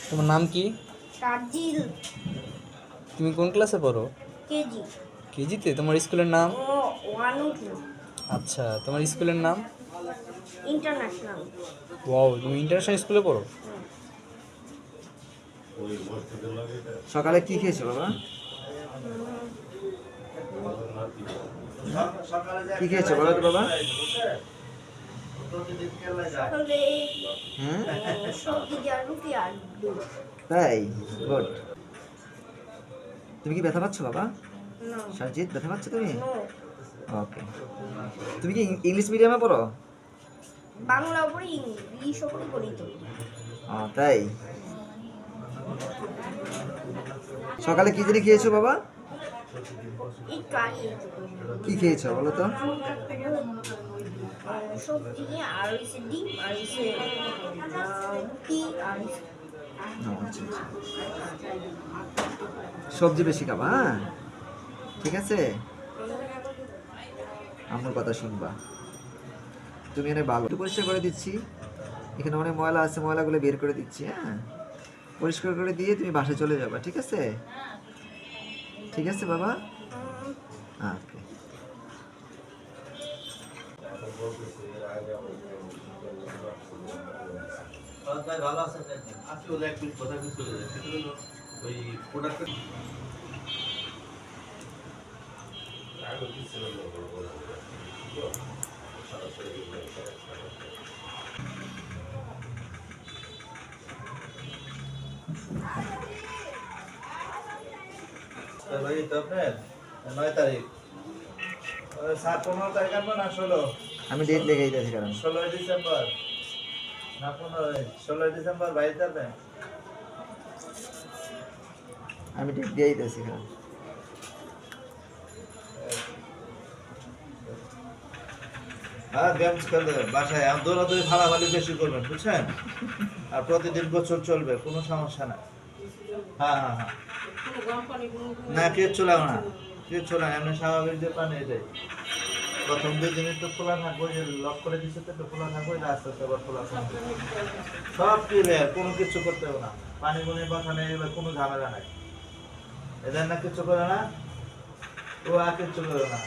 তোমার নাম কি? তাজিল। তুমি কোন ক্লাসে পড়ো? কেজি। কেজিতে? তোমার স্কুলের নাম? ও ওয়ান টু। আচ্ছা, তোমার স্কুলের নাম? ইন্টারন্যাশনাল। ওয়াও, তুমি ইন্টারন্যাশনাল স্কুলে পড়ো? সকালে কি খেয়েছো বাবা? কি খেয়েছো বলো তো বাবা? সকালে হ্যাঁ সবজি দিয়ে রুটি আর দুধ। তাই, গুড। তুমি কি ব্যথা পাচ্ছ বাবা? না। সাজিদ, ব্যথা পাচ্ছ তুমি? নো। ওকে। তুমি কি ইংলিশ মিডিয়ামে পড়ো? বাংলা উপরে ইংলিশ উপরে করি তো। তাই। সকালে কি জানি খেয়েছো বাবা? একটু আগে কি খেয়েছো বলো তো? সবজি আর হচ্ছে ডিম আর হচ্ছে রুটি আর আচ্ছা, আচ্ছা। সবজি বেশি খাবা, হ্যাঁ? ঠিক আছে, আমার কথা শুনবা। তুমি এনে ভালো একটু পরিষ্কার করে দিচ্ছি। এখানে অনেক ময়লা আছে, ময়লাগুলো বের করে দিচ্ছি। হ্যাঁ, পরিষ্কার করে দিয়ে তুমি বাসায় চলে যাবা, ঠিক আছে? ঠিক আছে বাবা, ওকে। ভালো আছে আজকে ওদের এক মিনিট কথা চলে যায় সেটা হলো ওই প্রোডাক্ট ভাই তো আপনার 9 তারিখ 7-15 তারিখ আনবো না 16? আমি ডেট লেগেই যাচ্ছি কারণ 16 ডিসেম্বর না 15 16 ডিসেম্বর বাইরে যাবে। আমি ডেট দিয়েই যাচ্ছি কারণ হ্যাঁ গেমস খেলবে বাসায় দৌড়াদৌড়ি ফালাফালি বেশি করবেন বুঝছেন, আর প্রতিদিন গোসল চলবে, কোনো সমস্যা নাই। হ্যাঁ হ্যাঁ হ্যাঁ না কিচ্ছু লাগবে না, কিচ্ছু না, এমনি স্বাভাবিক যে পানি এটাই। প্রথম 2 দিন একটু খোলা থাকবে, যে লক করে দিচ্ছে তো একটু খোলা থাকবে, আস্তে আস্তে আবার খোলা থাকবে। সব ক্লিয়ার, কোনো কিছু করতে হবে না, পানি গুনে বসানো এগুলো কোনো ঝামেলা নাই। এদের না কিছু করে না, ও আর কিচ্ছু করে না।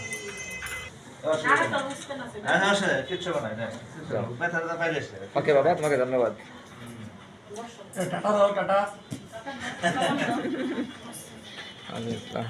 হ্যাঁ হ্যাঁ স্যার কিচ্ছু বানাই না, ব্যথাটা পাইলে সে ওকে বাবা, তোমাকে ধন্যবাদ। টাটা দাও, টাটা। আচ্ছা।